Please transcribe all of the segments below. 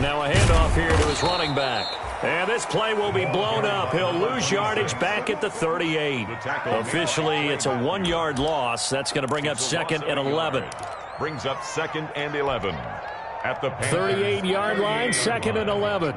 Now a handoff here to his running back. And this play will be blown up. He'll lose yardage back at the 38. Officially, it's a 1-yard loss. That's going to bring up 2nd and 11. Brings up 2nd and 11. At the 38-yard line, 2nd and 11.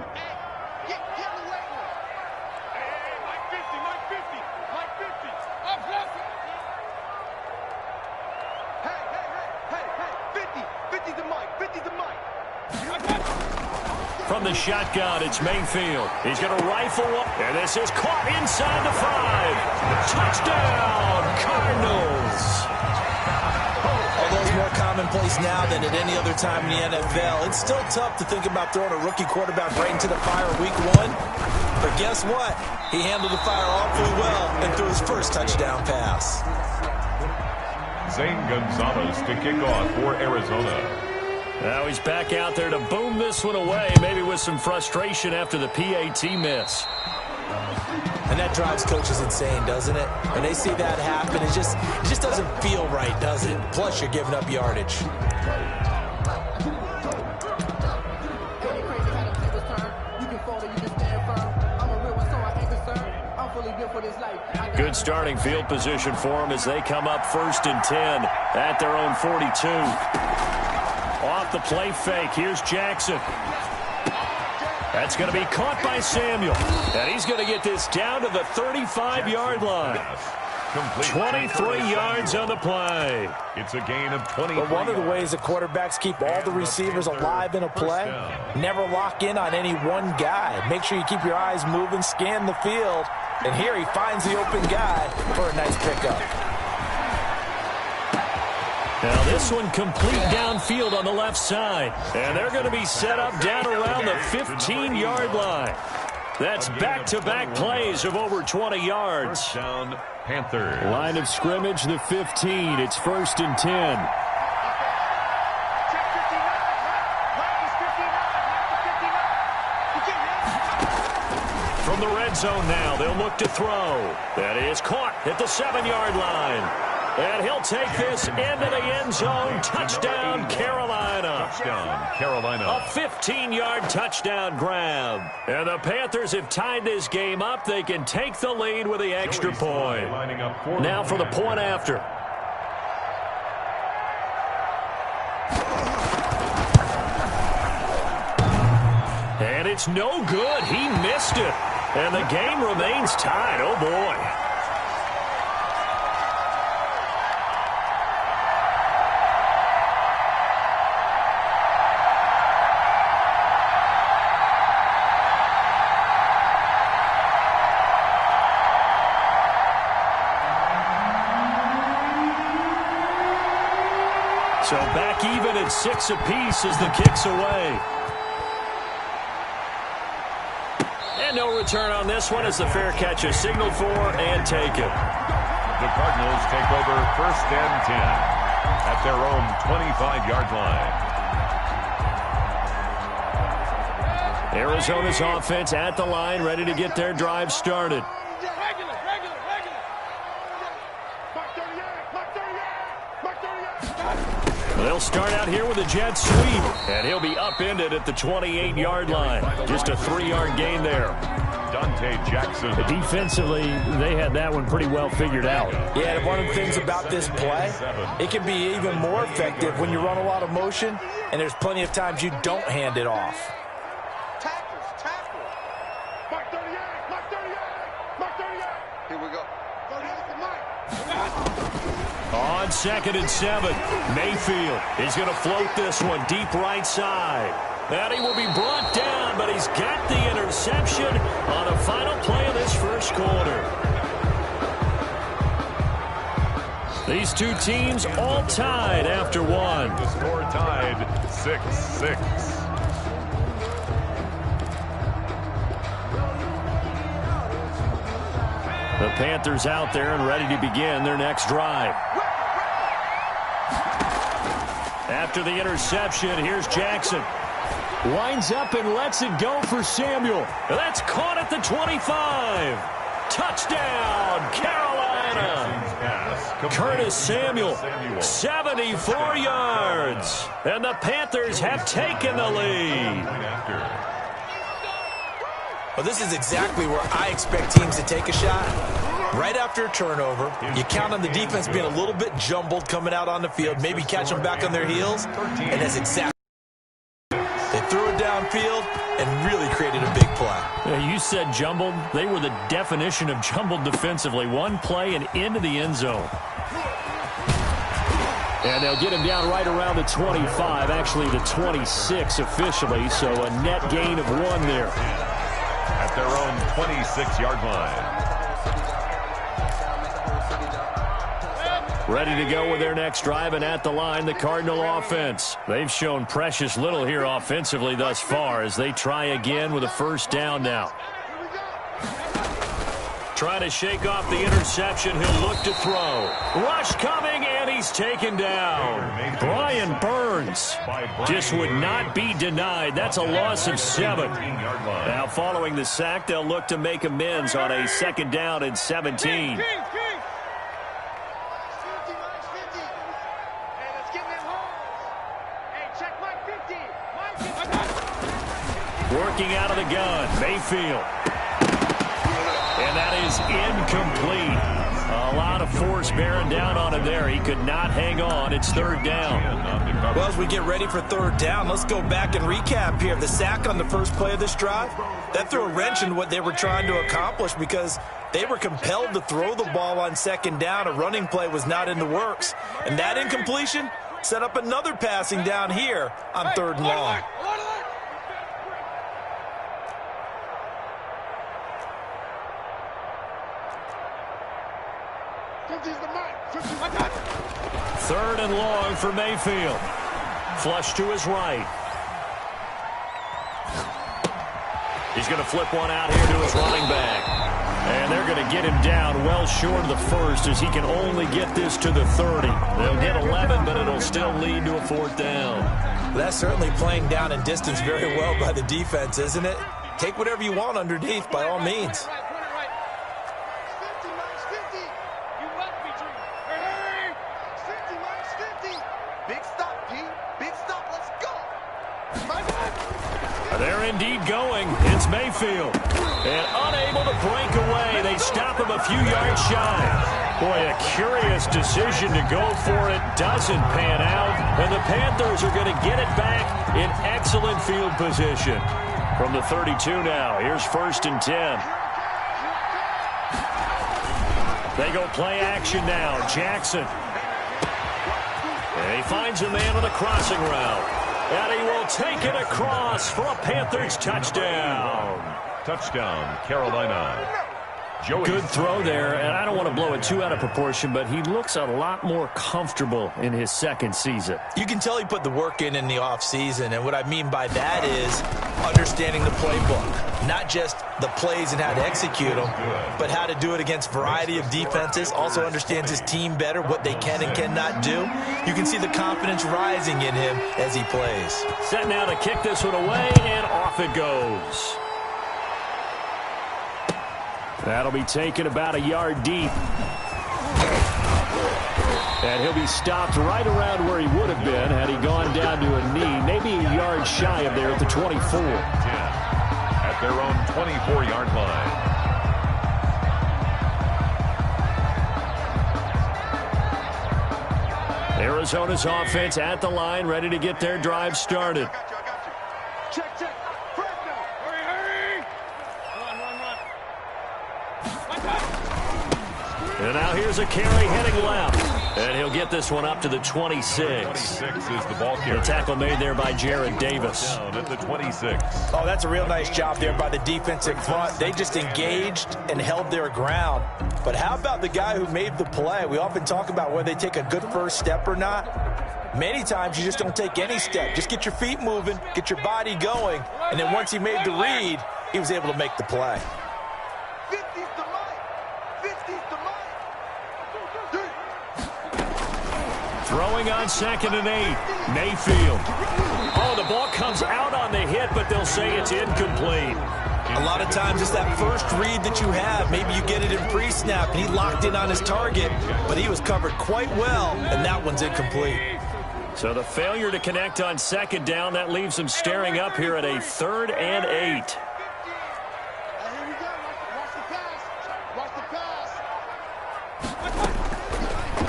From the shotgun, it's Mayfield. He's going to rifle up, and this is caught inside the 5. Touchdown, Cardinals. Although it's more commonplace now than at any other time in the NFL, it's still tough to think about throwing a rookie quarterback right into the fire week 1. But guess what? He handled the fire awfully well and threw his first touchdown pass. Zane Gonzalez to kick off for Arizona. Now he's back out there to boom this one away, maybe with some frustration after the PAT miss. And that drives coaches insane, doesn't it? When they see that happen, it just doesn't feel right, does it? Plus, you're giving up yardage. Good starting field position for them as they come up 1st and 10 at their own 42. Off the play fake, here's Jackson. That's going to be caught by Samuel. And he's going to get this down to the 35-yard line. 23 yards on the play. It's a gain of 20. But one of the ways the quarterbacks keep all the receivers alive in a play, never lock in on any one guy. Make sure you keep your eyes moving, scan the field. And here he finds the open guy for a nice pickup. Now this one complete downfield on the left side. And they're going to be set up down around the 15-yard line. That's back-to-back plays of over 20 yards. First down, Panthers. Line of scrimmage, the 15. It's 1st and 10. From the red zone now, they'll look to throw. That is caught at the 7-yard line. And he'll take this into the end zone. Touchdown, Carolina. Touchdown, Carolina. A 15-yard touchdown grab. And the Panthers have tied this game up. They can take the lead with the extra point. Now for the point after. And it's no good. He missed it. And the game remains tied. Oh, boy. So back even at 6 apiece as the kick's away. And no return on this one as the fair catch is signaled for and taken. The Cardinals take over 1st and 10 at their own 25-yard line. Arizona's offense at the line, ready to get their drive started. They'll start out here with a jet sweep, and he'll be upended at the 28-yard line. Just a 3-yard gain there. Dante Jackson. Defensively, they had that one pretty well figured out. Yeah, and one of the things about this play, it can be even more effective when you run a lot of motion, and there's plenty of times you don't hand it off. Here we go. On 2nd and 7, Mayfield is going to float this one deep right side. And he will be brought down, but he's got the interception on the final play of this first quarter. These two teams all tied after one. The score tied 6-6. The Panthers out there and ready to begin their next drive. After the interception, here's Jackson. Winds up and lets it go for Samuel. That's caught at the 25. Touchdown, Carolina. Carolina. Curtis Samuel, 74 yards. And the Panthers have taken the lead. Well, this is exactly where I expect teams to take a shot. Right after a turnover, you count on the defense being a little bit jumbled coming out on the field, maybe catch them back on their heels, and that's exactly they threw it downfield and really created a big play. Yeah, you said jumbled. They were the definition of jumbled defensively. One play and into the end zone. And they'll get him down right around the 25, actually the 26 officially, so a net gain of 1 there. At their own 26-yard line. Ready to go with their next drive, and at the line, the Cardinal offense. They've shown precious little here offensively thus far as they try again with a first down now. Trying to shake off the interception. He'll look to throw. Rush coming, and he's taken down. Brian Burns just would not be denied. That's a loss of 7. Now following the sack, they'll look to make amends on a second down and 17. Working out of the gun, Mayfield. And that is incomplete. A lot of force bearing down on him there. He could not hang on. It's third down. Well, as we get ready for third down, let's go back and recap here. The sack on the first play of this drive, that threw a wrench in what they were trying to accomplish because they were compelled to throw the ball on second down. A running play was not in the works. And that incompletion set up another passing down here on third and long. Third and long for Mayfield. Flush to his right. He's going to flip one out here to his running back. And they're going to get him down well short of the first as he can only get this to the 30. They'll get 11, but it'll still lead to a fourth down. That's certainly playing down in distance very well by the defense, isn't it? Take whatever you want underneath by all means. They're indeed going. It's Mayfield. And unable to break away. They stop him a few yards shy. Boy, a curious decision to go for it. Doesn't pan out. And the Panthers are going to get it back in excellent field position. From the 32 now. Here's first and 10. They go play action now. Jackson. And he finds a man on the crossing route. And he will take it across for a Panthers touchdown. Touchdown, Carolina. Good throw there, and I don't want to blow it too out of proportion, but he looks a lot more comfortable in his second season. You can tell he put the work in the offseason, and what I mean by that is understanding the playbook. Not just the plays and how to execute them, but how to do it against a variety of defenses. Also understands his team better, what they can and cannot do. You can see the confidence rising in him as he plays. Set now to kick this one away, and off it goes. That'll be taken about a yard deep. And he'll be stopped right around where he would have been had he gone down to a knee, maybe a yard shy of there at the 24. 10 at their own 24-yard line. Arizona's offense at the line, ready to get their drive started. Check, check. And now here's a carry heading left. And he'll get this one up to the 26. 26 is the ball carrier. The tackle made there by Jared Davis. Down at the 26. Oh, that's a real nice job there by the defensive front. They just engaged and held their ground. But how about the guy who made the play? We often talk about whether they take a good first step or not. Many times you just don't take any step. Just get your feet moving, get your body going, and then once he made the read, he was able to make the play. Throwing on 2nd and 8. Mayfield. Oh, the ball comes out on the hit, but they'll say it's incomplete. A lot of times it's that first read that you have. Maybe you get it in pre-snap, and he locked in on his target, but he was covered quite well, and that one's incomplete. So the failure to connect on second down, that leaves him staring up here at a 3rd and 8.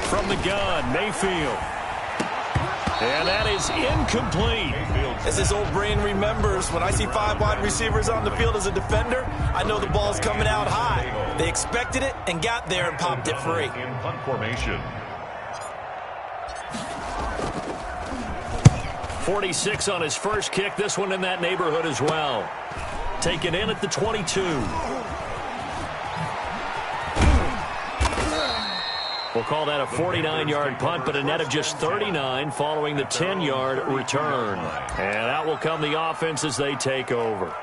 From the gun, Mayfield. And that is incomplete. As his old brain remembers, when I see 5 wide receivers on the field as a defender, I know the ball's coming out high. They expected it and got there and popped it free. In punt formation. 46 on his first kick. This one in that neighborhood as well. Taken in at the 22. We'll call that a 49-yard punt, but a net of just 39 following the 10-yard return. And out will come the offense as they take over.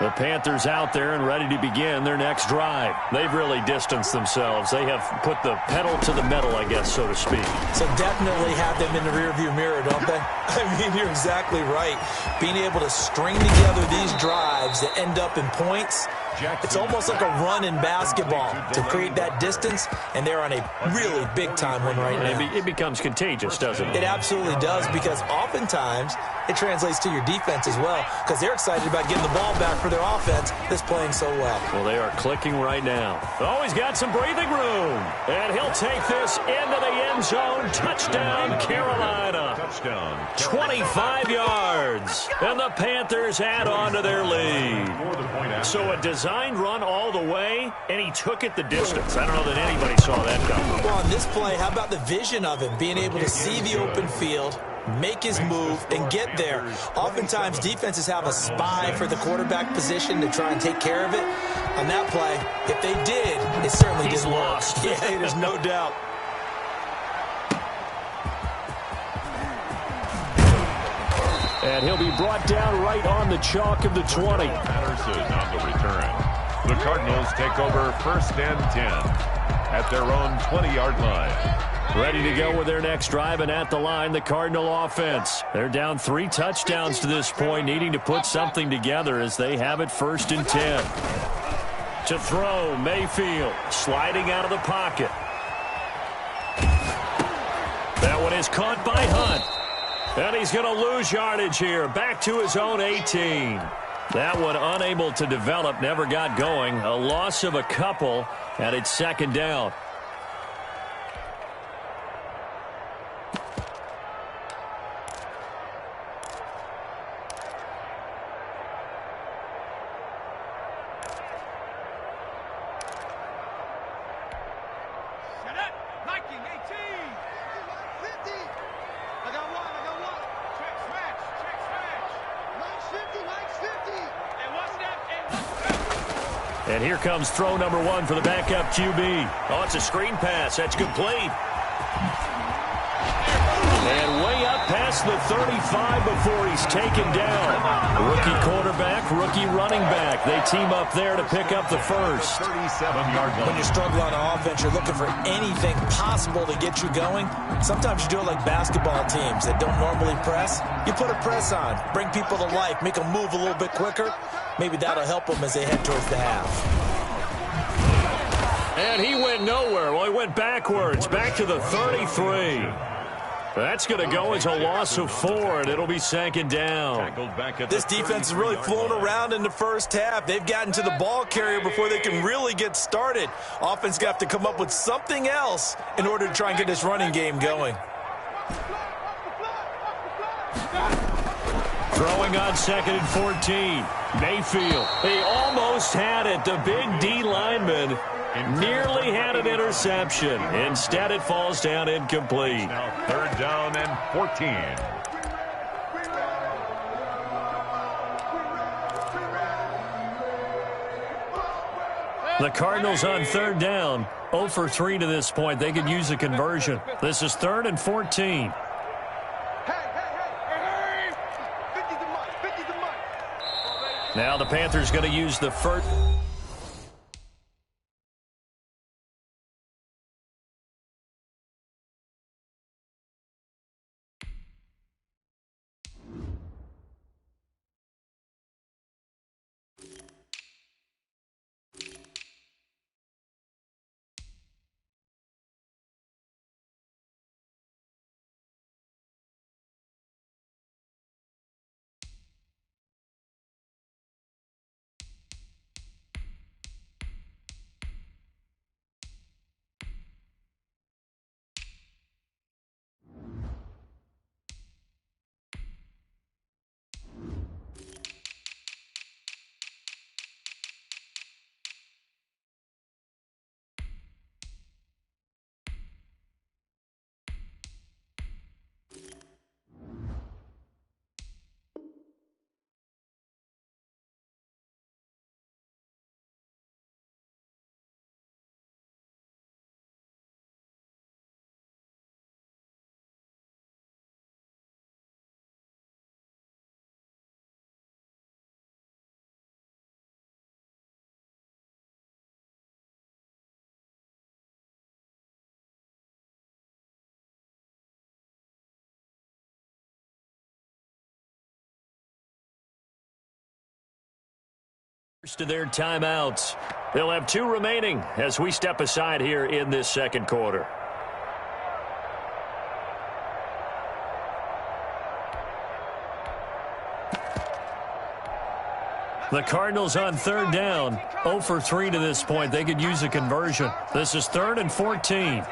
The Panthers out there and ready to begin their next drive. They've really distanced themselves. They have put the pedal to the metal, I guess, so to speak. So definitely have them in the rearview mirror, don't they? I mean, you're exactly right. Being able to string together these drives that end up in points, it's almost like a run in basketball to create that distance, and they're on a really big-time one right now. It becomes contagious, doesn't it? It absolutely does, because oftentimes it translates to your defense as well, because they're excited about getting the ball back for their offense that's playing so well. Well, they are clicking right now. Oh, he's got some breathing room. And he'll take this into the end zone. Touchdown, Carolina. Touchdown. 25 yards. And the Panthers add on to their lead. So a designed run all the way, and he took it the distance. I don't know that anybody saw that coming. Well, on this play, how about the vision of him, being able to see the open field, make his move, and get there. Oftentimes, defenses have a spy for the quarterback position to try and take care of it. On that play, if they did, it certainly didn't work. Yeah, there's no doubt. And he'll be brought down right on the chalk of the 20. Patterson on the return. The Cardinals take over 1st and 10 at their own 20-yard line. Ready to go with their next drive, and at the line, the Cardinal offense. They're down 3 touchdowns to this point, needing to put something together as they have it 1st and 10. To throw, Mayfield sliding out of the pocket. That one is caught by Hunt. And he's going to lose yardage here. Back to his own 18. That one unable to develop, never got going. A loss of a couple, and it's 2nd down. And here comes throw number 1 for the backup QB. Oh, it's a screen pass. That's complete. And way up past the 35 before he's taken down. Rookie quarterback, rookie running back. They team up there to pick up the first. 37-yard line. When you struggle on offense, you're looking for anything possible to get you going. Sometimes you do it like basketball teams that don't normally press. You put a press on, bring people to life, make them move a little bit quicker. Maybe that'll help them as they head towards the half. And he went nowhere. Well, he went backwards, back to the 33. That's going to go as a loss of 4, and it'll be 2nd down. This defense has really flown around in the first half. They've gotten to the ball carrier before they can really get started. Offense got to come up with something else in order to try and get this running game going. Throwing on 2nd and 14. Mayfield. He almost had it. The big D lineman nearly had an interception. Instead, it falls down incomplete. Now 3rd down and 14. The Cardinals on 3rd down. 0 for 3 to this point. They could use a conversion. This is 3rd and 14. Now the Panthers going to use the first. First of their timeouts. They'll have 2 remaining as we step aside here in this second quarter. The Cardinals on 3rd down, 0 for 3 to this point. They could use a conversion. This is 3rd and 14.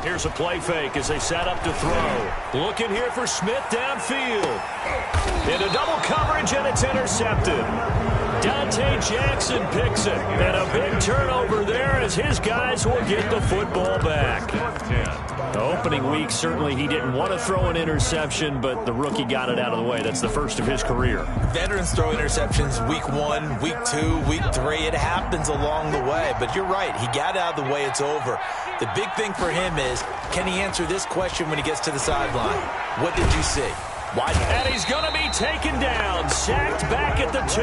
Here's a play fake as they set up to throw. Looking here for Smith downfield. Into double coverage, and it's intercepted. Dante Jackson picks it. And a big turnover there as his guys will get the football back. The opening week, certainly he didn't want to throw an interception, but the rookie got it out of the way. That's the first of his career. Veterans throw interceptions week 1, week 2, week 3. It happens along the way. But you're right. He got out of the way. It's over. The big thing for him is, can he answer this question when he gets to the sideline? What did you see? Why? And he's going to be taken down, sacked back at the 2.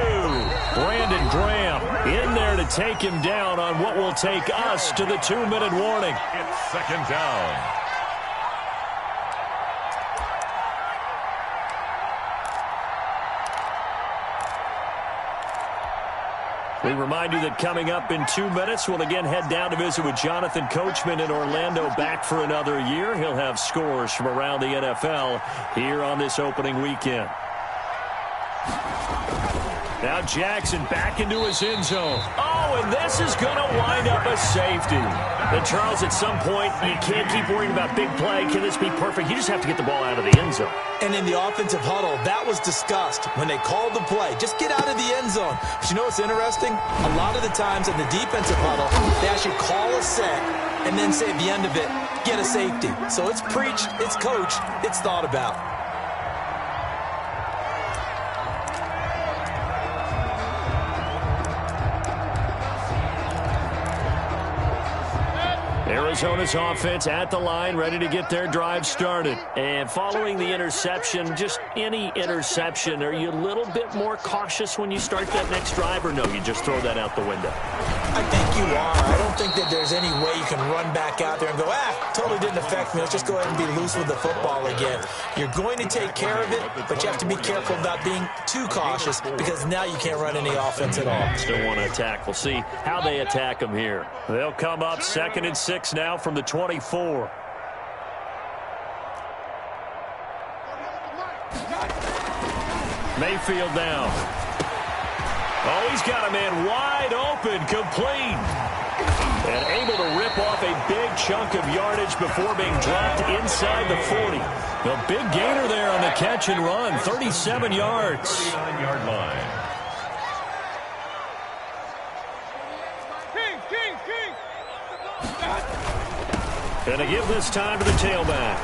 Brandon Graham in there to take him down on what will take us to the 2-minute warning. It's 2nd down. We remind you that coming up in 2 minutes, we'll again head down to visit with Jonathan Coachman in Orlando, back for another year. He'll have scores from around the NFL here on this opening weekend. Now Jackson back into his end zone. Oh, and this is going to wind up a safety. And Charles, at some point, you can't keep worrying about big play. Can this be perfect? You just have to get the ball out of the end zone. And in the offensive huddle, that was discussed when they called the play. Just get out of the end zone. But you know what's interesting? A lot of the times in the defensive huddle, they actually call a set and then say at the end of it, get a safety. So it's preached, it's coached, it's thought about. Arizona's offense at the line, ready to get their drive started. And following the interception, just any interception, are you a little bit more cautious when you start that next drive, or no, you just throw that out the window? I think you are. I don't think that there's any way you can run back out there and go, totally didn't affect me. Let's just go ahead and be loose with the football again. You're going to take care of it, but you have to be careful about being too cautious because now you can't run any offense at all. Still want to attack. We'll see how they attack them here. They'll come up 2nd and 6 now from the 24. Mayfield down. Oh, he's got a man wide open, complete. And able to rip off a big chunk of yardage before being dropped inside the 40. The big gainer there on the catch and run, 37 yards. 39-yard line. Gonna give this time to the tailback.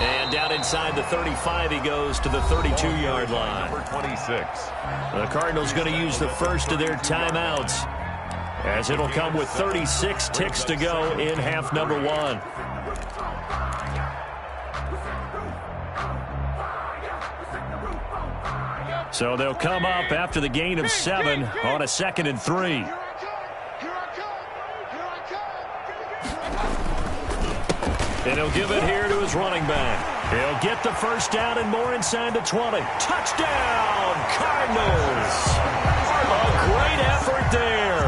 And down inside the 35, he goes to the 32-yard line. Number 26. The Cardinals going to use the first of their timeouts, as it'll come with 36 ticks to go in half number 1. So they'll come up after the gain of 7 on a 2nd and 3. And he'll give it here to his running back. He'll get the first down and more inside the 20. Touchdown, Cardinals! A great effort there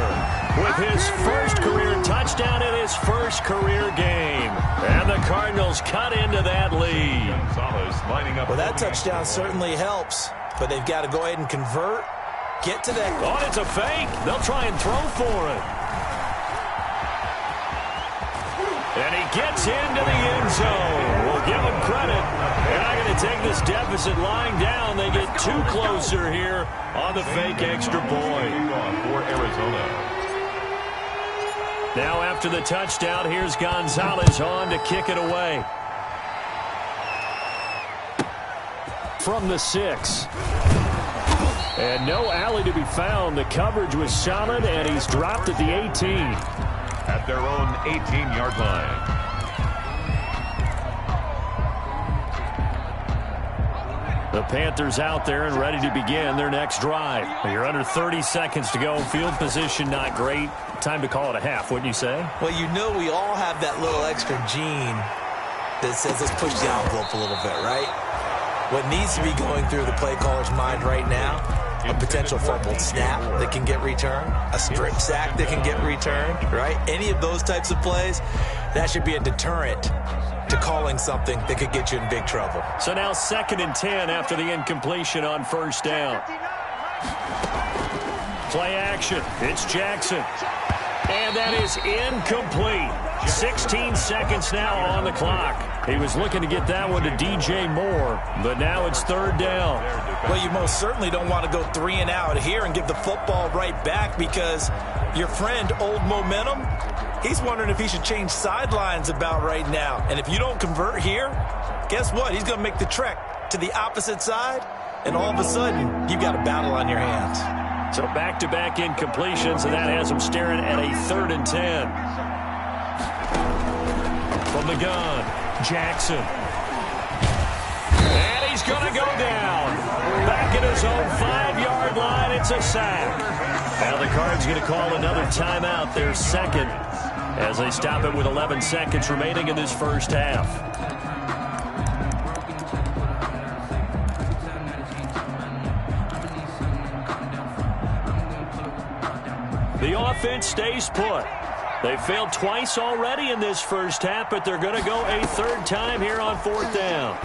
with his first career touchdown in his first career game. And the Cardinals cut into that lead. Well, that touchdown certainly helps, but they've got to go ahead and convert, get to that. Oh, it's a fake. They'll try and throw for it. And he gets into the end zone. We'll give him credit. They're not going to take this deficit lying down. They get too closer here on the fake extra point. For Arizona. Now after the touchdown, here's Gonzalez on to kick it away. From the 6. And no alley to be found. The coverage was solid, and he's dropped at the 18. At their own 18-yard line. The Panthers out there and ready to begin their next drive. You're under 30 seconds to go. Field position not great. Time to call it a half, wouldn't you say? Well, you know we all have that little extra gene that says let's push the envelope a little bit, right? What needs to be going through the play caller's mind right now, a potential fumbled snap that can get returned, a strip sack that can get returned, right? Any of those types of plays, that should be a deterrent to calling something that could get you in big trouble. So now 2nd and 10 after the incompletion on 1st down. Play action. It's Jackson. And that is incomplete. 16 seconds now on the clock. He was looking to get that one to DJ Moore, but now it's 3rd down. Well, you most certainly don't want to go 3 and out here and give the football right back because your friend, Old Momentum, he's wondering if he should change sidelines about right now. And if you don't convert here, guess what? He's going to make the trek to the opposite side, and all of a sudden, you've got a battle on your hands. So back-to-back incompletions, and that has him staring at a 3rd and 10. From the gun, Jackson. And he's going to go down. Back at his own 5-yard line, it's a sack. Now the Cards going to call another timeout, their 2nd, as they stop it with 11 seconds remaining in this first half. The offense stays put. They failed twice already in this first half, but they're going to go a 3rd time here on 4th down.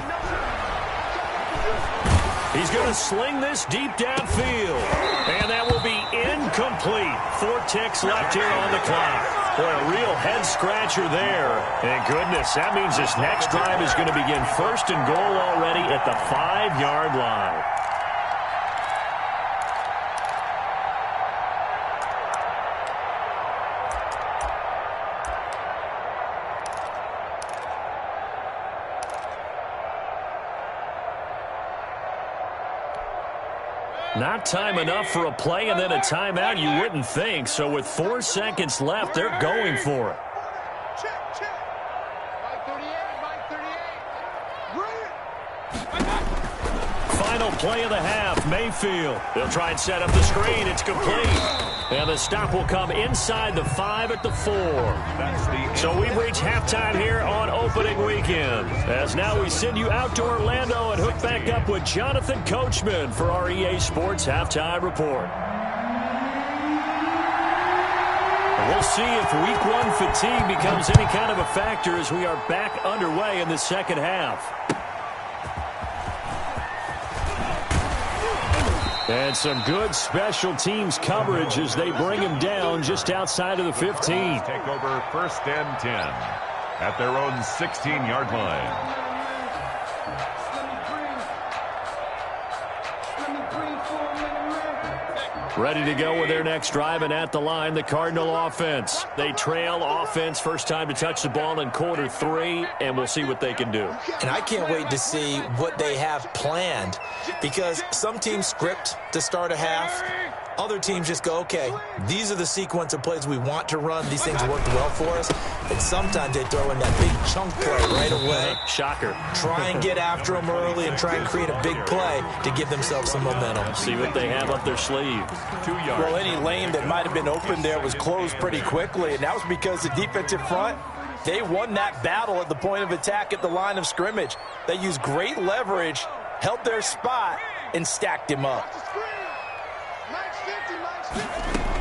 He's going to sling this deep downfield, and that will be incomplete. 4 ticks left here on the clock. Boy, a real head-scratcher there. And goodness, that means this next drive is going to begin 1st and goal already at the 5-yard line. Not time enough for a play and then a timeout, you wouldn't think. So with 4 seconds left, they're going for it. Check, check. Mike 38, Final play of the half, Mayfield. They'll try and set up the screen. It's complete. And the stop will come inside the 5 at the 4. So we've reached halftime here on opening weekend. As now we send you out to Orlando and hook back up with Jonathan Coachman for our EA Sports Halftime Report. We'll see if Week 1 fatigue becomes any kind of a factor as we are back underway in the second half. And some good special teams coverage as they bring him down just outside of the 15. Take over 1st and 10 at their own 16-yard line. Ready to go with their next drive, and at the line, the Cardinal offense. They trail offense, first time to touch the ball in quarter 3, and we'll see what they can do. And I can't wait to see what they have planned, because some teams script to start a half. Other teams just go, okay, these are the sequence of plays we want to run. These things worked well for us. And sometimes they throw in that big chunk play right away. Shocker. Try and get after them early and try and create a big play to give themselves some momentum. See what they have up their sleeve. 2 yards. Well, any lane that might have been open there was closed pretty quickly, and that was because the defensive front, they won that battle at the point of attack at the line of scrimmage. They used great leverage, held their spot, and stacked him up.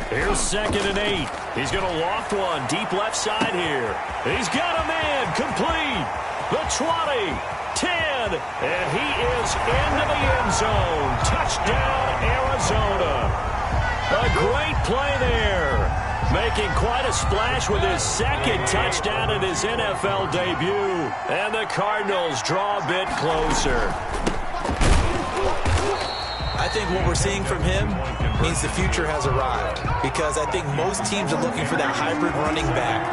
Here's 2nd and 8. He's going to loft one deep left side here. He's got a man complete. The 20, 10, and he is into the end zone. Touchdown, Arizona. A great play there. Making quite a splash with his 2nd touchdown in his NFL debut. And the Cardinals draw a bit closer. I think what we're seeing from him means the future has arrived, because I think most teams are looking for that hybrid running back.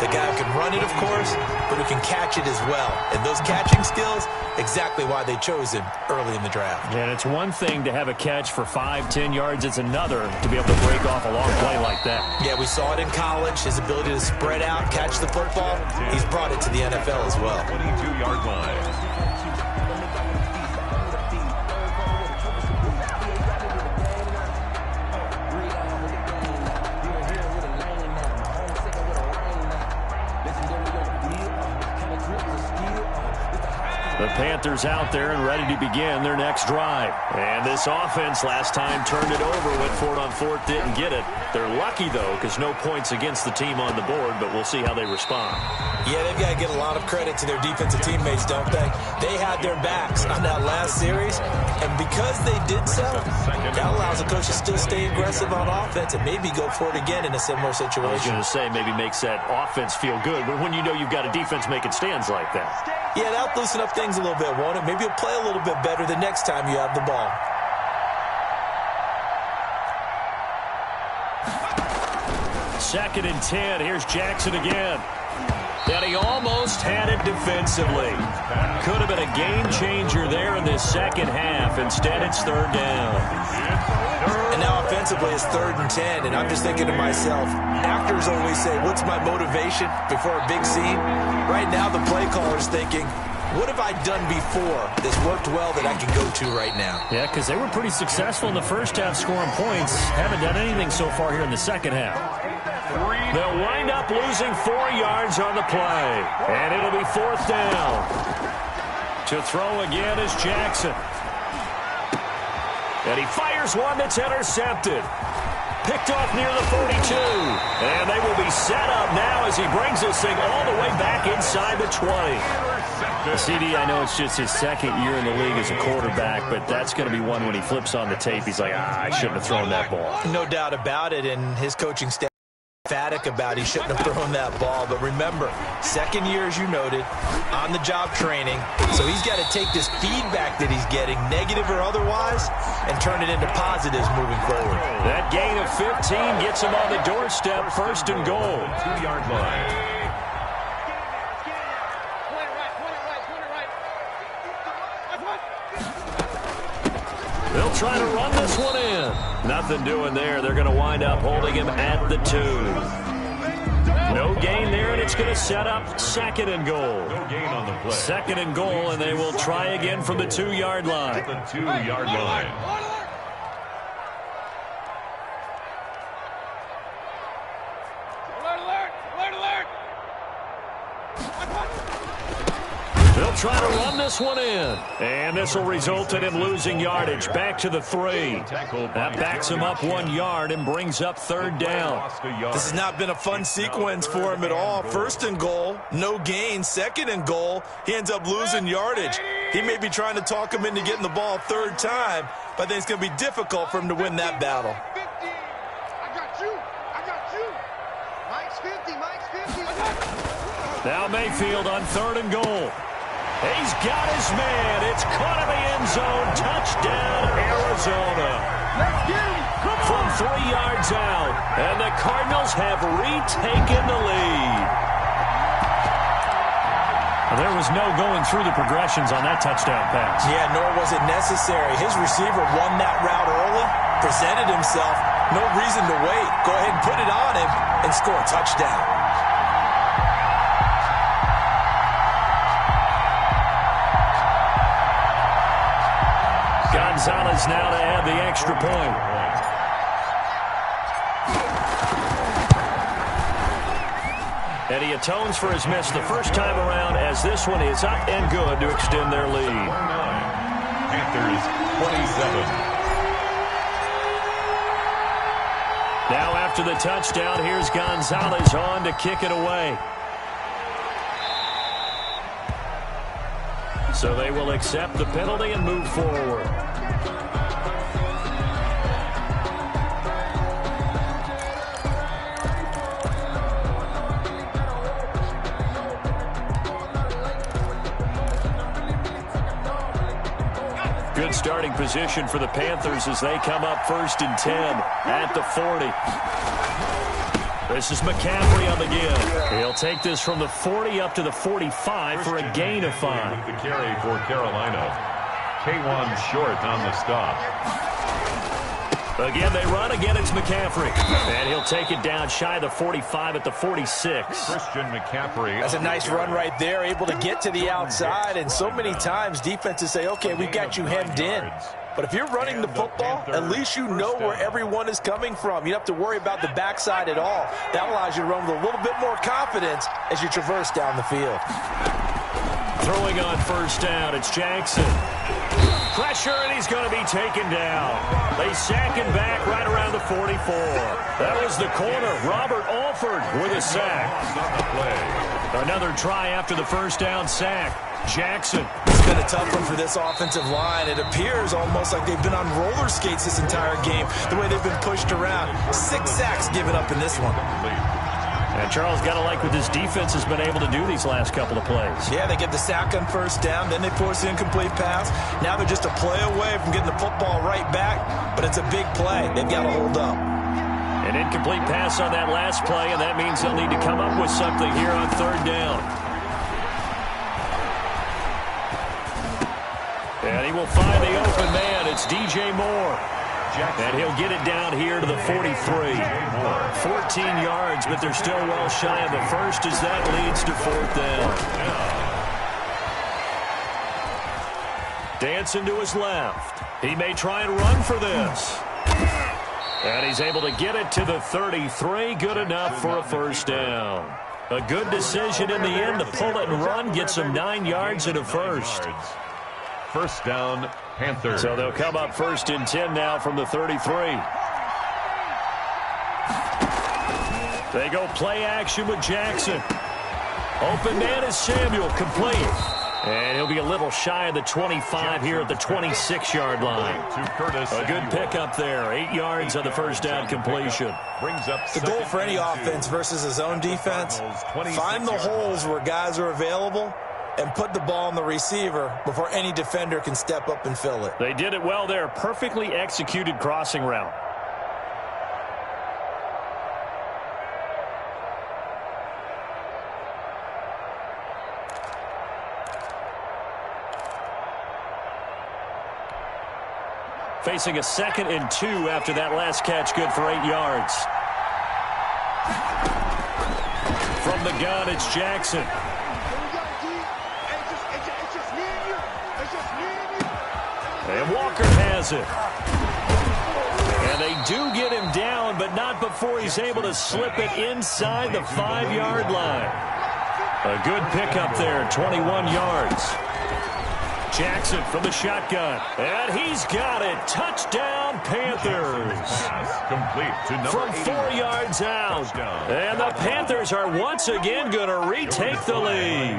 The guy who can run it, of course, but who can catch it as well. And those catching skills, exactly why they chose him early in the draft. And it's one thing to have a catch for 5-10 yards. It's another to be able to break off a long play like that. Yeah, we saw it in college, his ability to spread out, catch the football. He's brought it to the NFL as well. 22-yard line. Panthers out there and ready to begin their next drive. And this offense last time turned it over, went for it on fourth, didn't get it. They're lucky, though, because no points against the team on the board, but we'll see how they respond. Yeah, they've got to get a lot of credit to their defensive teammates, don't they? They had their backs on that last series, and because they did so, that allows the coach to still stay aggressive on offense and maybe go for it again in a similar situation. I was going to say maybe makes that offense feel good, but when you know you've got a defense making stands like that. Yeah, that'll loosen up things a little bit, won't it? Maybe you'll play a little bit better the next time you have the ball. Second and 10. Here's Jackson again. And he almost had it defensively. Could have been a game changer there in this second half. Instead, it's third down. And now offensively, it's 3rd and 10. And I'm just thinking to myself, actors always say, what's my motivation before a big scene? Right now, the play caller's thinking, what have I done before that's worked well that I can go to right now? Yeah, because they were pretty successful in the first half scoring points. Haven't done anything so far here in the second half. They'll wind up losing 4 yards on the play. And it'll be 4th down. To throw again is Jackson. And he fires one that's intercepted. Picked off near the 42. And they will be set up now as he brings this thing all the way back inside the 20. CD, I know it's just his second year in the league as a quarterback, but that's going to be one when he flips on the tape. He's like, I shouldn't have thrown that ball. No doubt about it, and his coaching staff emphatic about he shouldn't have thrown that ball. But remember, second year, as you noted, on-the-job training. So he's got to take this feedback that he's getting, negative or otherwise, and turn it into positives moving forward. That gain of 15 gets him on the doorstep, 1st and goal. 2-yard line. They'll try to run this one in. Nothing doing there. They're going to wind up holding him at the 2. No gain there, and it's going to set up 2nd and goal. No gain on the play. 2nd and goal, and they will try again from the 2-yard line. At the 2-yard line. They'll try to run this one in. And this will result in him losing yardage. Back to the 3. That backs him up 1 yard and brings up 3rd down. This has not been a fun sequence for him at all. 1st and goal, no gain. 2nd and goal, he ends up losing yardage. He may be trying to talk him into getting the ball 3rd time, but I think it's going to be difficult for him to win that battle. Now Mayfield on 3rd and goal. He's got his man. It's caught in the end zone. Touchdown, Arizona. From 3 yards out. And the Cardinals have retaken the lead. Well, there was no going through the progressions on that touchdown pass. Yeah, nor was it necessary. His receiver won that route early, presented himself. No reason to wait. Go ahead and put it on him and score a touchdown. Gonzalez now to add the extra point. And he atones for his miss the first time around as this one is up and good to extend their lead. Panthers 27. Now after the touchdown, here's Gonzalez on to kick it away. So they will accept the penalty and move forward. Good starting position for the Panthers as they come up 1st and 10 at the 40. This is McCaffrey on the give. He'll take this from the 40 up to the 45 for a gain of 5. The carry for Carolina. K1 short on the stop. Again, they run. Again, it's McCaffrey. And he'll take it down shy of the 45 at the 46. Christian McCaffrey. That's a nice run right there, able to get to the outside. And so many times defenses say, okay, we've got you hemmed in. But if you're running the football, at least you know where everyone is coming from. You don't have to worry about the backside at all. That allows you to run with a little bit more confidence as you traverse down the field. Throwing on first down, it's Jackson. Pressure, and he's going to be taken down. They sack him back right around the 44. That was the corner, Robert Alford, with a sack. Another try after the first down sack. Jackson. It's been a tough one for this offensive line. It appears almost like they've been on roller skates this entire game, the way they've been pushed around. 6 sacks given up in this one. And Charles got to like what this defense has been able to do these last couple of plays. Yeah, they get the sack on first down, then they force the incomplete pass. Now they're just a play away from getting the football right back, but it's a big play. They've got to hold up. An incomplete pass on that last play, and that means they'll need to come up with something here on third down. And he will find the open man. It's DJ Moore. And he'll get it down here to the 43. 14 yards, but they're still well shy of the first as that leads to fourth down. Dancing to his left. He may try and run for this. And he's able to get it to the 33. Good enough for a first down. A good decision in the end to pull it and run. Gets him 9 yards and a first. First down, Panthers. So they'll come up first and 10 now from the 33. They go play action with Jackson. Open man is Samuel, complete. And he'll be a little shy of the 25 here at the 26-yard line. A good pickup there. 8 yards on the first down completion. The goal for any offense versus a zone defense, find the holes where guys are available and put the ball on the receiver before any defender can step up and fill it. They did it well there. Perfectly executed crossing route. Facing a 2nd and 2 after that last catch, good for 8 yards. From the gun, it's Jackson. And Walker has it. And they do get him down, but not before he's able to slip it inside the 5-yard line. A good pickup there, 21 yards. Jackson from the shotgun. And he's got it. Touchdown, Panthers. Complete to number from 4 yards out. And the Panthers are once again going to retake the lead.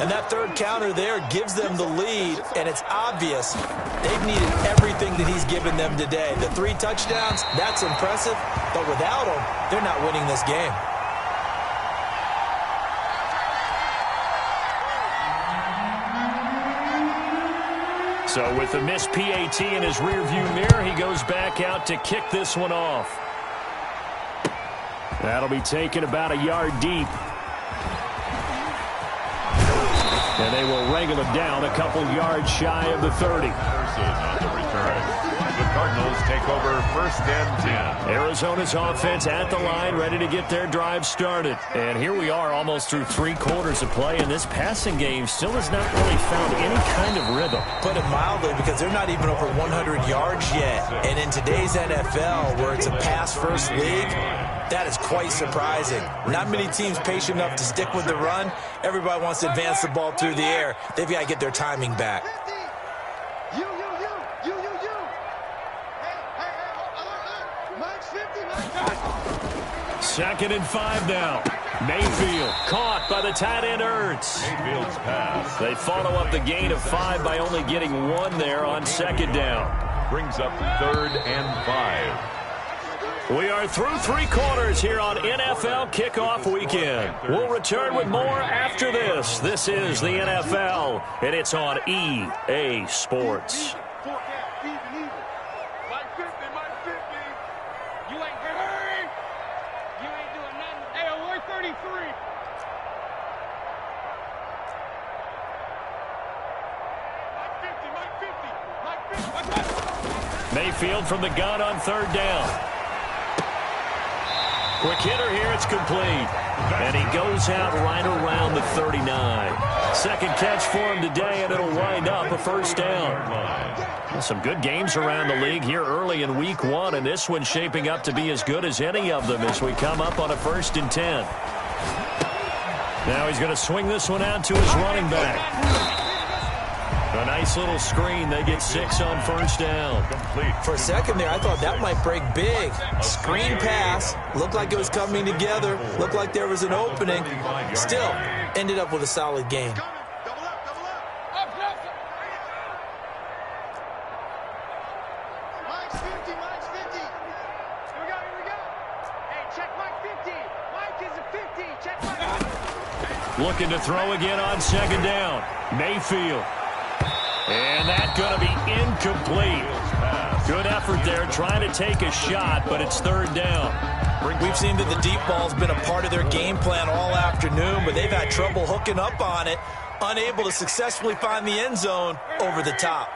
And that third counter there gives them the lead, and it's obvious they've needed everything that he's given them today. The 3 touchdowns, that's impressive, but without him, they're not winning this game. So with the missed PAT in his rearview mirror, he goes back out to kick this one off. That'll be taken about a yard deep. And they will wrangle it down a couple yards shy of the 30. On the return. The Cardinals take over first and 10. Arizona's offense at the line, ready to get their drive started. And here we are almost through 3 quarters of play, and this passing game still has not really found any kind of rhythm. Put it mildly, because they're not even over 100 yards yet. And in today's NFL, where it's a pass-first league, that is quite surprising. Not many teams patient enough to stick with the run. Everybody wants to advance the ball through the air. They've got to get their timing back. Second and 5 now. Mayfield caught by the tight end Ertz. Mayfield's pass. They follow up the gain of 5 by only getting 1 there on 2nd down. Brings up 3rd and 5. We are through 3 quarters here on NFL Kickoff Weekend. We'll return with more after this. This is the NFL, and it's on EA Sports. Mayfield from the gun on 3rd down. Quick hitter here, it's complete. And he goes out right around the 39. Second catch for him today, and it'll wind up a first down. Some good games around the league here early in week 1, and this one's shaping up to be as good as any of them as we come up on a 1st and 10. Now he's going to swing this one out to his running back. A nice little screen. They get 6 on first down. For a second there, I thought that might break big. Screen pass. Looked like it was coming together. Looked like there was an opening. Still, ended up with a solid gain. Looking to throw again on second down. Mayfield. And that's going to be incomplete. Good effort there trying to take a shot, but it's third down. We've seen that the deep ball's been a part of their game plan all afternoon, but they've had trouble hooking up on it, unable to successfully find the end zone over the top.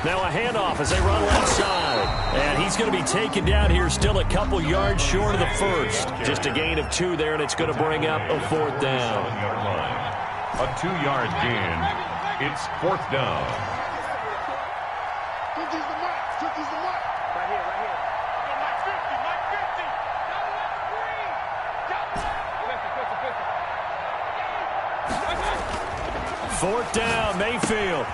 Now a handoff as they run left side. And he's going to be taken down here, still a couple yards short of the first. Just a gain of 2 there, and it's going to bring up a fourth down. A 2-yard gain. It's fourth down. Turkey's the mark. Turkey's the mark. Right here, right here. Mike 50, Mike 50. Down the left, green. Down the left. Fourth down, Mayfield.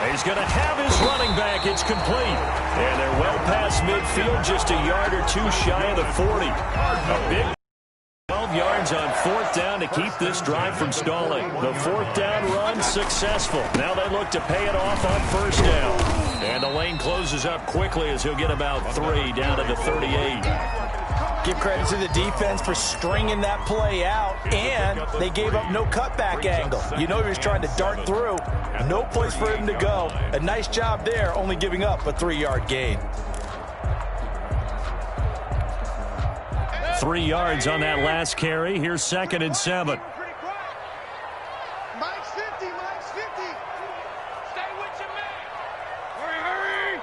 He's going to have his running back. It's complete. And they're well past midfield, just a yard or 2 shy of the 40. A big 12 yards on fourth down to keep this drive from stalling. The fourth down run successful. Now they look to pay it off on first down. And the lane closes up quickly as he'll get about 3 down to the 38. Give credit to the defense for stringing that play out, and they gave up no cutback angle. You know he was trying to dart through. No place for him to go. A nice job there, only giving up a 3-yard gain. 3 yards on that last carry. Here's 2nd and 7. Mike's 50, Mike's 50. Stay with your man. Hurry, hurry.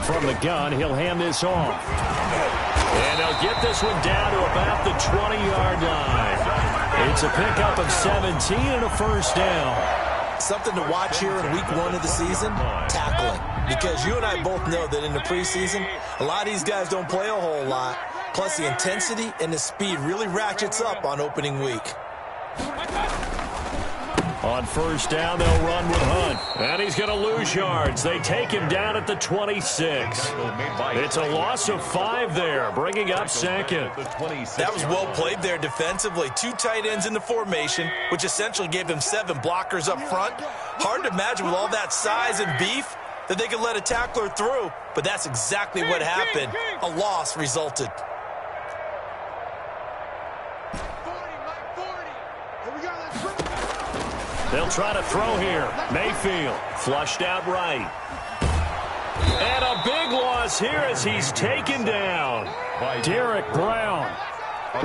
From the gun, he'll hand this off. And they'll get this one down to about the 20-yard line. It's a pickup of 17 and a first down. Something to watch here in week 1 of the season, tackling. Because you and I both know that in the preseason, a lot of these guys don't play a whole lot. Plus, the intensity and the speed really ratchets up on opening week. On first down, they'll run with Hunt. And he's going to lose yards. They take him down at the 26. It's a loss of 5 there, bringing up 2nd. That was well played there defensively. 2 tight ends in the formation, which essentially gave them 7 blockers up front. Hard to imagine with all that size and beef that they could let a tackler through, but that's exactly what happened. A loss resulted. 40, Mike 40. Here we go, let's bring it. They'll try to throw here. Mayfield flushed out right. And a big loss here as he's taken down. Derek Brown.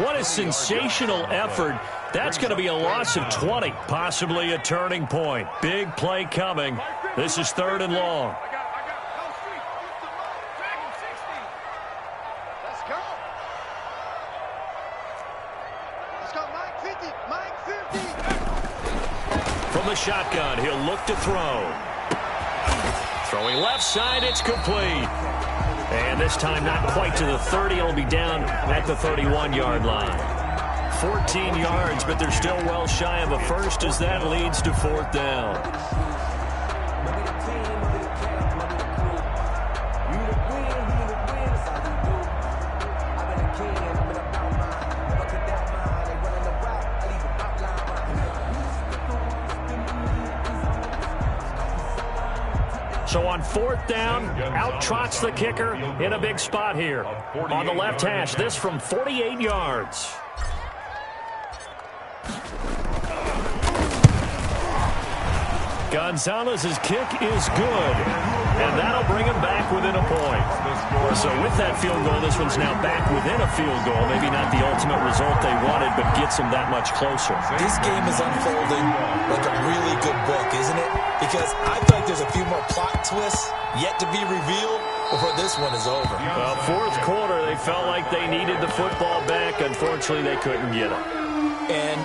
What a sensational effort. That's going to be a loss of 20, possibly a turning point. Big play coming. This is 3rd and long. Let's go. Let's go, Mike 50, Mike 50. From the shotgun, he'll look to throw. Throwing left side, it's complete. And this time not quite to the 30. It'll be down at the 31-yard line. 14 yards, but they're still well shy of a first as that leads to 4th down. So on 4th down, out trots the kicker in a big spot here. On the left hash, this from 48 yards. Gonzalez's kick is good, and that'll bring him back within a point. So with that field goal, this one's now back within a field goal. Maybe not the ultimate result they wanted, but gets them that much closer. This game is unfolding like a really good book, isn't it? Because I feel like there's a few more plot twists yet to be revealed before this one is over. Well, 4th quarter, they felt like they needed the football back. Unfortunately, they couldn't get it. And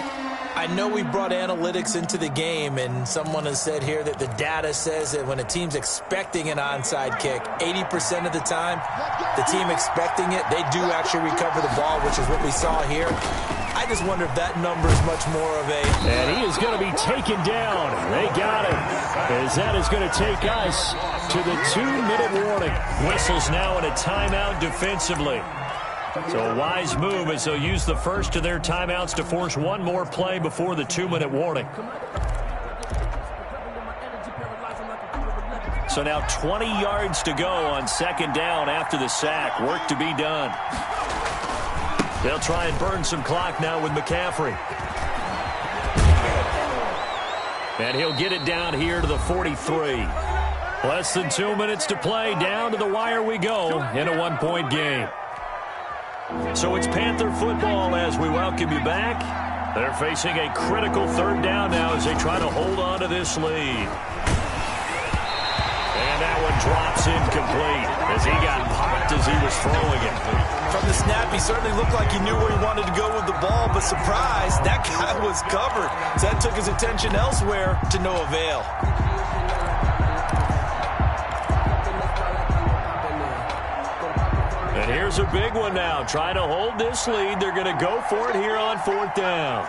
I I know we brought analytics into the game, and someone has said here that the data says that when a team's expecting an onside kick, 80% of the time, the team expecting it, they do actually recover the ball, which is what we saw here. I just wonder if that number is much more of a... And he is going to be taken down. They got him. As that is going to take us to the 2-minute warning. Whistles now in a timeout defensively. So a wise move as they'll use the first of their timeouts to force one more play before the 2-minute warning. So now 20 yards to go on second down after the sack. Work to be done. They'll try and burn some clock now with McCaffrey. And he'll get it down here to the 43. Less than 2 minutes to play. Down to the wire we go in a 1-point game. So it's Panther football as we welcome you back. They're facing a critical third down now as they try to hold on to this lead. And that one drops incomplete as he got popped as he was throwing it. From the snap, he certainly looked like he knew where he wanted to go with the ball, but surprise, that guy was covered. So that took his attention elsewhere to no avail. And here's a big one now. Trying to hold this lead. They're going to go for it here on fourth down.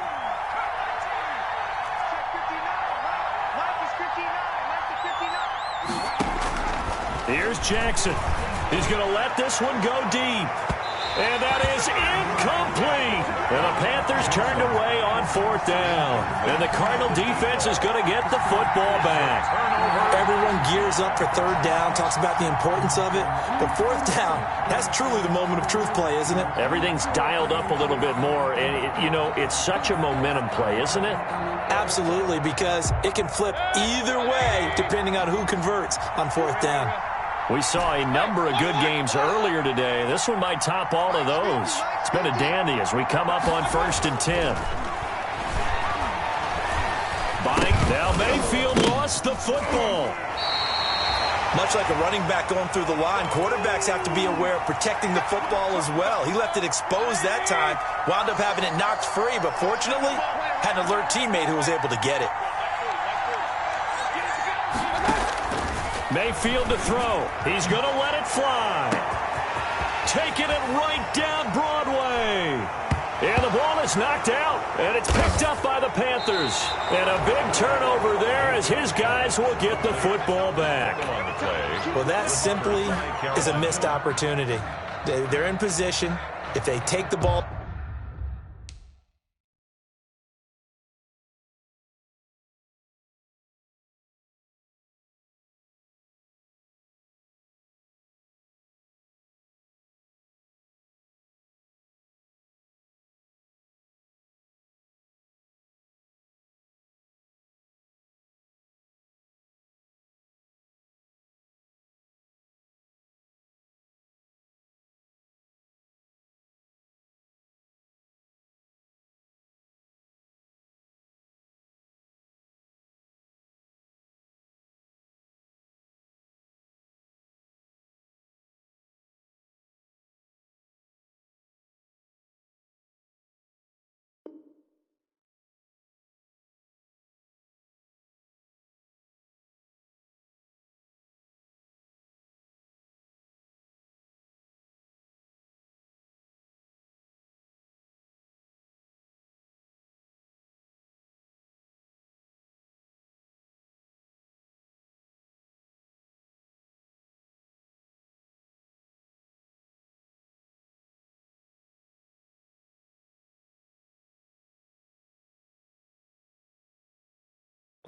Here's Jackson. He's going to let this one go deep. And that is incomplete. And the Panthers turned away on fourth down. And the Cardinal defense is going to get the football back. Everyone gears up for third down, talks about the importance of it. But fourth down, that's truly the moment of truth play, isn't it? Everything's dialed up a little bit more. And, it's such a momentum play, isn't it? Absolutely, because it can flip either way depending on who converts on fourth down. We saw a number of good games earlier today. This one might top all of those. It's been a dandy as we come up on 1st and 10. Now Mayfield lost the football. Much like a running back going through the line, quarterbacks have to be aware of protecting the football as well. He left it exposed that time, wound up having it knocked free, but fortunately had an alert teammate who was able to get it. Mayfield to throw. He's going to let it fly. Taking it right down Broadway. And the ball is knocked out, and it's picked up by the Panthers. And a big turnover there as his guys will get the football back. Well, that simply is a missed opportunity. They're in position. If they take the ball...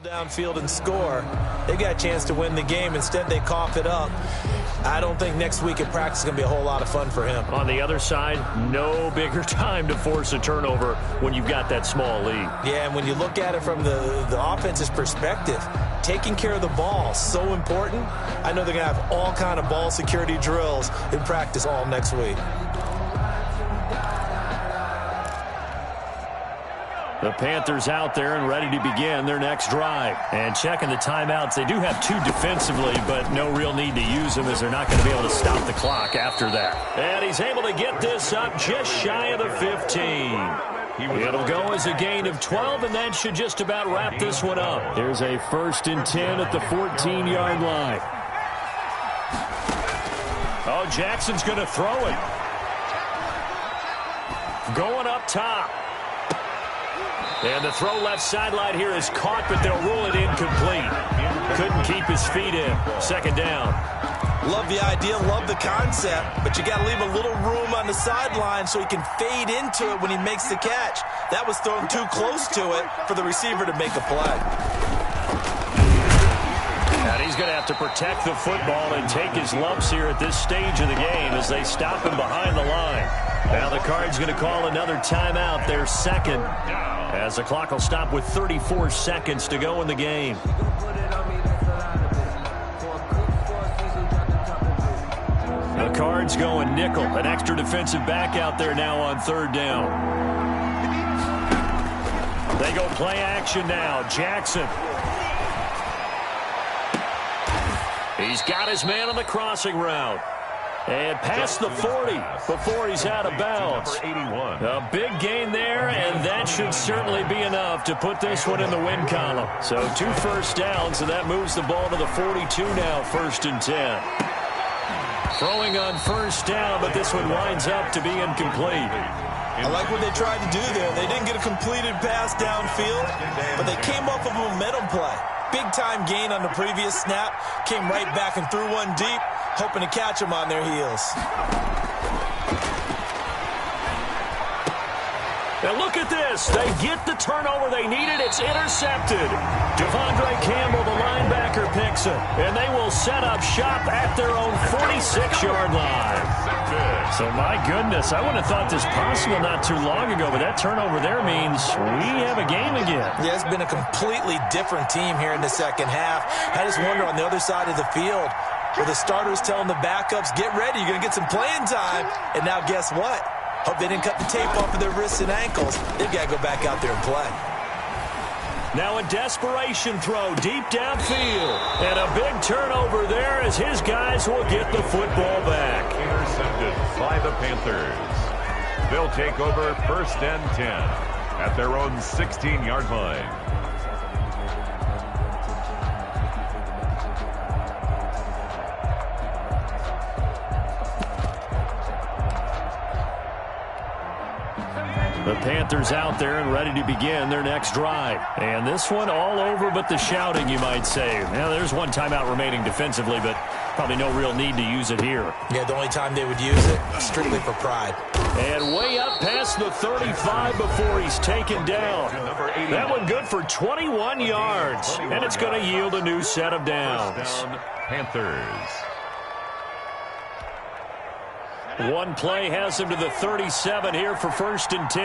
downfield and score. They got a chance to win the game. Instead, they cough it up. I don't think next week at practice is going to be a whole lot of fun for him. On the other side, no bigger time to force a turnover when you've got that small lead. Yeah, and when you look at it from the offense's perspective, taking care of the ball, so important. I know they're going to have all kind of ball security drills in practice all next week. The Panthers out there and ready to begin their next drive. And checking the timeouts, they do have two defensively, but no real need to use them as they're not going to be able to stop the clock after that. And he's able to get this up just shy of the 15. It'll go as a gain of 12, and that should just about wrap this one up. Here's a 1st and 10 at the 14-yard line. Oh, Jackson's going to throw it. Going up top. And the throw left sideline here is caught, but they'll rule it incomplete. Couldn't keep his feet in. 2nd down. Love the idea, love the concept, but you got to leave a little room on the sideline so he can fade into it when he makes the catch. That was thrown too close to it for the receiver to make a play. And he's going to have to protect the football and take his lumps here at this stage of the game as they stop him behind the line. Now the Cards going to call another timeout, their 2nd, as the clock will stop with 34 seconds to go in the game. The Cards going nickel, an extra defensive back out there now on 3rd down. They go play action now. Jackson. He's got his man on the crossing route. And past the 40 before he's out of bounds. A big gain there, and that should certainly be enough to put this one in the win column. So 2 first downs, and that moves the ball to the 42 now, 1st and 10. Throwing on 1st down, but this one winds up to be incomplete. I like what they tried to do there. They didn't get a completed pass downfield, but they came off of a momentum play. Big-time gain on the previous snap. Came right back and threw one deep, hoping to catch them on their heels. Now look at this. They get the turnover they needed. It's intercepted. Devondre Campbell, the linebacker, picks it. And they will set up shop at their own 46-yard line. So, my goodness, I wouldn't have thought this possible not too long ago, but that turnover there means we have a game again. Yeah, it's been a completely different team here in the 2nd half. I just wonder on the other side of the field, where the starters telling the backups, get ready, you're going to get some playing time. And now guess what? Hope they didn't cut the tape off of their wrists and ankles. They've got to go back out there and play. Now a desperation throw deep downfield. And a big turnover there as his guys will get the football back. Intercepted by the Panthers. They'll take over 1st and 10 at their own 16-yard line. The Panthers out there and ready to begin their next drive. And this one all over but the shouting, you might say. Now, there's one timeout remaining defensively, but probably no real need to use it here. Yeah, the only time they would use it, strictly for pride. And way up past the 35 before he's taken down. That one good for 21 yards. And it's going to yield a new set of downs. Panthers. One play has him to the 37 here for 1st and 10.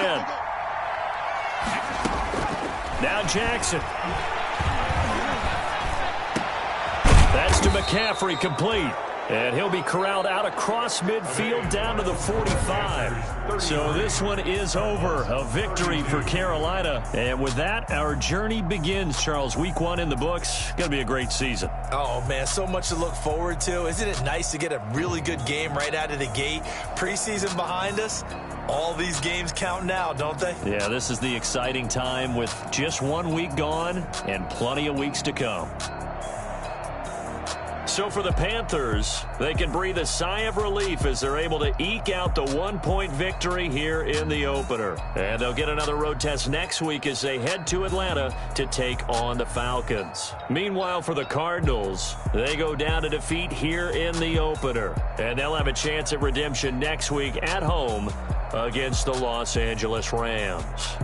Now Jackson. That's to McCaffrey, complete. And he'll be corralled out across midfield down to the 45. So this one is over. A victory for Carolina. And with that, our journey begins, Charles. Week 1 in the books. Going to be a great season. Oh, man, so much to look forward to. Isn't it nice to get a really good game right out of the gate? Preseason behind us. All these games count now, don't they? Yeah, this is the exciting time with just 1 week gone and plenty of weeks to come. So for the Panthers, they can breathe a sigh of relief as they're able to eke out the 1-point victory here in the opener. And they'll get another road test next week as they head to Atlanta to take on the Falcons. Meanwhile, for the Cardinals, they go down to defeat here in the opener. And they'll have a chance at redemption next week at home against the Los Angeles Rams.